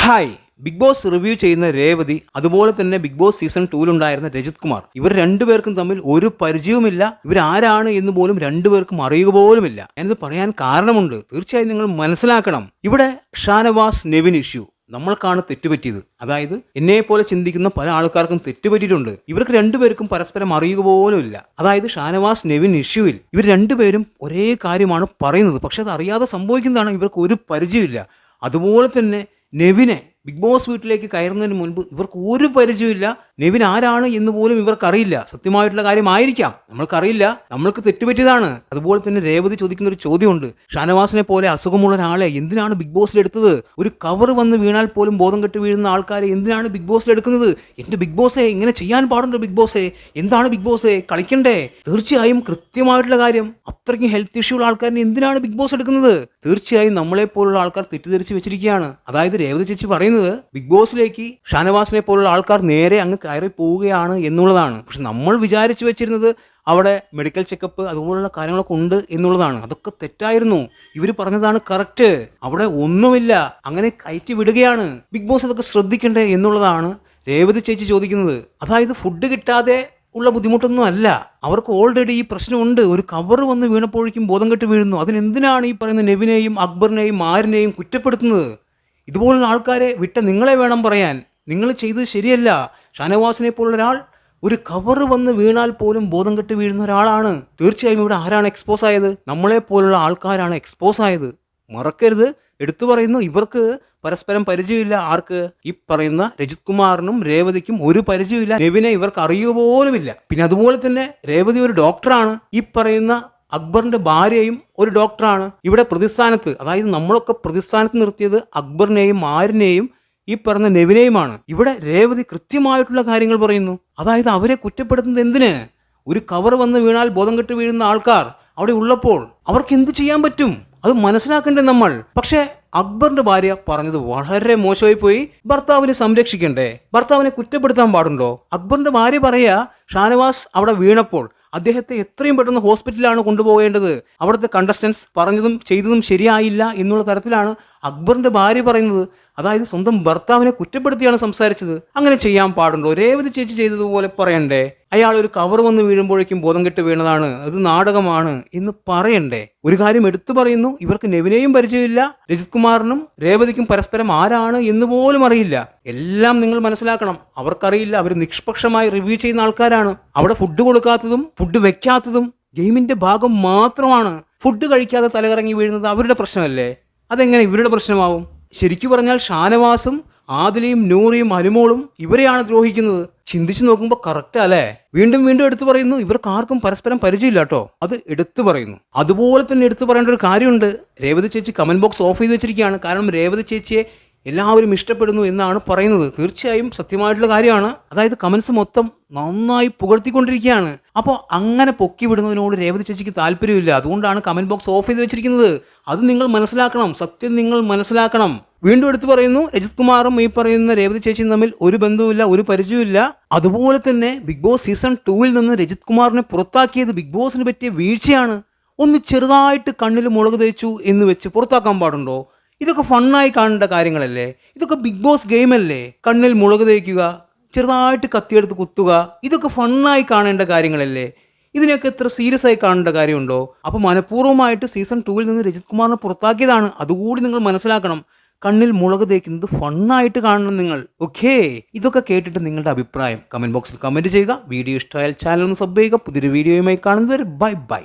Hi. Big boss review ചെയ്യുന്ന രേവതി, അതുപോലെ തന്നെ ബിഗ് ബോസ് സീസൺ 2-ലുണ്ടായിരുന്ന രജിത് കുമാർ, ഇവർ രണ്ടുപേർക്കും തമ്മിൽ ഒരു പരിചയവുമില്ല. ഇവരാരാണ് എന്ന് പോലും രണ്ടുപേർക്കും അറിയുക പോലുമില്ല. ഞാനിത് പറയാൻ കാരണമുണ്ട്, തീർച്ചയായും നിങ്ങൾ മനസ്സിലാക്കണം. ഇവിടെ ഷാനവാസ് നെവിൻ ഇഷ്യൂ നമ്മൾക്കാണ് തെറ്റുപറ്റിയത്. അതായത് എന്നെപ്പോലെ ചിന്തിക്കുന്ന പല ആൾക്കാർക്കും തെറ്റുപറ്റിയിട്ടുണ്ട്. ഇവർക്ക് രണ്ടുപേർക്കും പരസ്പരം അറിയുക പോലുമില്ല. അതായത് ഷാനവാസ് നെവിൻ ഇഷ്യൂവിൽ ഇവർ രണ്ടുപേരും ഒരേ കാര്യമാണ് പറയുന്നത്, പക്ഷെ അത് അറിയാതെ സംഭവിക്കുന്നതാണ്. ഇവർക്ക് ഒരു പരിചയമില്ല. അതുപോലെ തന്നെ നെവിനെ ബിഗ് ബോസ് വീട്ടിലേക്ക് കയറുന്നതിന് മുൻപ് ഇവർക്ക് ഒരു പരിചയമില്ല. നെവിൻ ആരാണ് എന്ന് പോലും ഇവർക്കറിയില്ല. സത്യമായിട്ടുള്ള കാര്യമായിരിക്കാം, നമ്മൾക്കറിയില്ല, നമ്മൾക്ക് തെറ്റുപറ്റിയതാണ്. അതുപോലെ തന്നെ രേവതി ചോദിക്കുന്ന ഒരു ചോദ്യമുണ്ട്, ഷാനവാസിനെ പോലെ അസുഖമുള്ള ഒരാളെ എന്തിനാണ് ബിഗ് ബോസിലെടുത്തത്? ഒരു കവർ വന്ന് വീണാൽ പോലും ബോധം കെട്ട് വീഴുന്ന ആൾക്കാരെ എന്തിനാണ് ബിഗ് ബോസിലെടുക്കുന്നത്? എൻ്റെ ബിഗ് ബോസേ, ഇങ്ങനെ ചെയ്യാൻ പാടുണ്ടോ? ബിഗ് ബോസേ, എന്താണ് ബിഗ് ബോസേ, കളിക്കണ്ടേ? തീർച്ചയായും കൃത്യമായിട്ടുള്ള കാര്യം, അത്രയ്ക്കും ഹെൽത്ത് ഇഷ്യൂ ഉള്ള ആൾക്കാരിനെ എന്തിനാണ് ബിഗ് ബോസ് എടുക്കുന്നത്? തീർച്ചയായും നമ്മളെപ്പോലുള്ള ആൾക്കാർ തെറ്റിദ്ധരിച്ച് വെച്ചിരിക്കുകയാണ്. അതായത് രേവതി ചേച്ചി പറയുന്നത് ബിഗ് ബോസിലേക്ക് ഷാനവാസിനെ പോലുള്ള ആൾക്കാർ നേരെ അങ്ങ് കയറി പോവുകയാണ് എന്നുള്ളതാണ്. പക്ഷെ നമ്മൾ വിചാരിച്ചു വെച്ചിരുന്നത് അവിടെ മെഡിക്കൽ ചെക്കപ്പ് അതുപോലുള്ള കാര്യങ്ങളൊക്കെ ഉണ്ട് എന്നുള്ളതാണ്. അതൊക്കെ തെറ്റായിരുന്നു. ഇവർ പറഞ്ഞതാണ് കറക്റ്റ്. അവിടെ ഒന്നുമില്ല, അങ്ങനെ കയറ്റി വിടുകയാണ്. ബിഗ് ബോസ് അതൊക്കെ ശ്രദ്ധിക്കണ്ടേ എന്നുള്ളതാണ് രേവതി ചേച്ചി ചോദിക്കുന്നത്. അതായത് ഫുഡ് കിട്ടാതെ ഉള്ള ബുദ്ധിമുട്ടൊന്നും അല്ല, അവർക്ക് ഓൾറെഡി ഈ പ്രശ്നമുണ്ട്. ഒരു കവർ വന്ന് വീണപ്പോഴേക്കും ബോധം കെട്ട് വീഴുന്നു. അതിനെന്തിനാണ് ഈ പറയുന്ന നെവിനെയും അക്ബറിനെയും ആരിനെയും കുറ്റപ്പെടുത്തുന്നത്? ഇതുപോലുള്ള ആൾക്കാരെ വിട്ട നിങ്ങളെ വേണം പറയാൻ. നിങ്ങൾ ചെയ്തത് ശരിയല്ല. ഷാനവാസിനെ പോലുള്ള ഒരാൾ ഒരു കവർ വന്ന് വീണാൽ പോലും ബോധം കെട്ട് വീഴുന്ന ഒരാളാണ്. തീർച്ചയായും ഇവിടെ ആരാണ് എക്സ്പോസ് ആയത്? നമ്മളെ പോലുള്ള ആൾക്കാരാണ് എക്സ്പോസ് ആയത്. മറക്കരുത്. എടുത്തു പറയുന്നു, ഇവർക്ക് പരസ്പരം പരിചയമില്ല. ആർക്ക്? ഈ പറയുന്ന രജിത് കുമാറിനും രേവതിക്കും ഒരു പരിചയമില്ല. നെവിനെ ഇവർക്ക് അറിയുക പോലുമില്ല. പിന്നെ അതുപോലെ തന്നെ രേവതി ഒരു ഡോക്ടറാണ്. ഈ പറയുന്ന അക്ബറിന്റെ ഭാര്യയും ഒരു ഡോക്ടറാണ്. ഇവിടെ പ്രതിസ്ഥാനത്ത്, അതായത് നമ്മളൊക്കെ പ്രതിസ്ഥാനത്ത് നിർത്തിയത് അക്ബറിനെയും ആരിനെയും ഈ പറഞ്ഞ നെവിനെയുമാണ്. ഇവിടെ രേവതി കൃത്യമായിട്ടുള്ള കാര്യങ്ങൾ പറയുന്നു. അതായത് അവരെ കുറ്റപ്പെടുത്തുന്നത് എന്തിന്? ഒരു കവർ വന്ന് വീണാൽ ബോധം കെട്ട് വീഴുന്ന ആൾക്കാർ അവിടെ ഉള്ളപ്പോൾ അവർക്ക് എന്ത് ചെയ്യാൻ പറ്റും? അത് മനസ്സിലാക്കണ്ടേ നമ്മൾ? പക്ഷേ അക്ബറിന്റെ ഭാര്യ പറഞ്ഞത് വളരെ മോശമായി പോയി. ഭർത്താവിനെ സംരക്ഷിക്കണ്ടേ? ഭർത്താവിനെ കുറ്റപ്പെടുത്താൻ പാടുണ്ടോ? അക്ബറിന്റെ ഭാര്യ പറയാ, ഷാനവാസ് അവിടെ വീണപ്പോൾ അദ്ദേഹത്തെ എത്രയും പെട്ടെന്ന് ഹോസ്പിറ്റലിലാണ് കൊണ്ടുപോകേണ്ടത്. അവിടുത്തെ കണ്ടസ്റ്റൻസ് പറഞ്ഞതും ചെയ്തതും ശരിയായില്ല എന്നുള്ള തരത്തിലാണ് അക്ബറിന്റെ ഭാര്യ പറയുന്നത്. അതായത് സ്വന്തം ഭർത്താവിനെ കുറ്റപ്പെടുത്തിയാണ് സംസാരിച്ചത്. അങ്ങനെ ചെയ്യാൻ പാടുണ്ടോ? രേവതി ചേച്ചി ചെയ്തതുപോലെ പറയണ്ടേ? അയാൾ ഒരു കവർ വന്ന് വീഴുമ്പോഴേക്കും ബോധം കെട്ട് വീണതാണ്, അത് നാടകമാണ് എന്ന് പറയണ്ടേ? ഒരു കാര്യം എടുത്തു പറയുന്നു, ഇവർക്ക് നെവിനെയും പരിചയമില്ല, രജിത് കുമാറിനും രേവതിക്കും പരസ്പരം ആരാണ് എന്ന് പോലും അറിയില്ല. എല്ലാം നിങ്ങൾ മനസ്സിലാക്കണം. അവർക്കറിയില്ല. അവർ നിഷ്പക്ഷമായി റിവ്യൂ ചെയ്യുന്ന ആൾക്കാരാണ്. അവിടെ ഫുഡ് കൊടുക്കാത്തതും ഫുഡ് വെക്കാത്തതും ഗെയിമിന്റെ ഭാഗം മാത്രമാണ്. ഫുഡ് കഴിക്കാതെ തലകറങ്ങി വീഴുന്നത് അവരുടെ പ്രശ്നമല്ലേ? അതെങ്ങനെ ഇവരുടെ പ്രശ്നമാവും? ശരിക്കു പറഞ്ഞാൽ ഷാനവാസും ആദിലയും നൂറിയും അനുമോളും ഇവരെയാണ് ദ്രോഹിക്കുന്നത്. ചിന്തിച്ചു നോക്കുമ്പോൾ കറക്റ്റ് അല്ലേ? വീണ്ടും വീണ്ടും എടുത്തു പറയുന്നു, ഇവർക്ക് ആർക്കും പരസ്പരം പരിചയമില്ല കേട്ടോ. അത് എടുത്തു പറയുന്നു. അതുപോലെ തന്നെ എടുത്തു പറയേണ്ട ഒരു കാര്യമുണ്ട്. രേവതി ചേച്ചി കമന്റ് ബോക്സ് ഓഫ് ചെയ്ത് വെച്ചിരിക്കുകയാണ്. കാരണം രേവതി ചേച്ചിയെ എല്ലാവരും ഇഷ്ടപ്പെടുന്നു എന്നാണ് പറയുന്നത്. തീർച്ചയായും സത്യമായിട്ടുള്ള കാര്യമാണ്. അതായത് കമന്റ്സ് മൊത്തം നന്നായി പുകഴ്ത്തിക്കൊണ്ടിരിക്കുകയാണ്. അപ്പോൾ അങ്ങനെ പൊക്കി വിടുന്നതിനോട് രേവതി ചേച്ചിക്ക് താല്പര്യമില്ല. അതുകൊണ്ടാണ് കമന്റ് ബോക്സ് ഓഫ് ചെയ്ത് വെച്ചിരിക്കുന്നത്. അത് നിങ്ങൾ മനസ്സിലാക്കണം. സത്യം നിങ്ങൾ മനസ്സിലാക്കണം. വീണ്ടും എടുത്തു പറയുന്നു, രജിത് കുമാറും ഈ പറയുന്ന രേവതി ചേച്ചിയും തമ്മിൽ ഒരു ബന്ധവുമില്ല, ഒരു പരിചയമില്ല. അതുപോലെ തന്നെ ബിഗ് ബോസ് സീസൺ 2-ൽ നിന്ന് രജിത് കുമാറിനെ പുറത്താക്കിയത് ബിഗ് ബോസിന് പറ്റിയ വീഴ്ചയാണ്. ഒന്ന് ചെറുതായിട്ട് കണ്ണിൽ മുളക് തേച്ചു എന്ന് വെച്ച് പുറത്താക്കാൻ പാടുണ്ടോ? ഇതൊക്കെ ഫണ്ണായി കാണേണ്ട കാര്യങ്ങളല്ലേ? ഇതൊക്കെ ബിഗ് ബോസ് ഗെയിമല്ലേ? കണ്ണിൽ മുളക് തേക്കുക, ചെറുതായിട്ട് കത്തിയെടുത്ത് കുത്തുക, ഇതൊക്കെ ഫണ്ണായി കാണേണ്ട കാര്യങ്ങളല്ലേ? ഇതിനൊക്കെ എത്ര സീരിയസ് ആയി കാണേണ്ട കാര്യമുണ്ടോ? അപ്പോൾ മനഃപൂർവ്വമായിട്ട് സീസൺ 2-ൽ നിന്ന് രജിത് കുമാറിനെ പുറത്താക്കിയതാണ്. അതുകൂടി നിങ്ങൾ മനസ്സിലാക്കണം. കണ്ണിൽ മുളക് തേക്കുന്നത് ഫണ്ണായിട്ട് കാണണം നിങ്ങൾ. ഓക്കേ, ഇതൊക്കെ കേട്ടിട്ട് നിങ്ങളുടെ അഭിപ്രായം കമന്റ് ബോക്സിൽ കമന്റ് ചെയ്യുക. വീഡിയോ ഇഷ്ടമായാൽ ചാനൽ ഒന്ന് സബ് ചെയ്യുക. പുതിയൊരു വീഡിയോയുമായി കാണുന്നവരെ ബൈ ബൈ.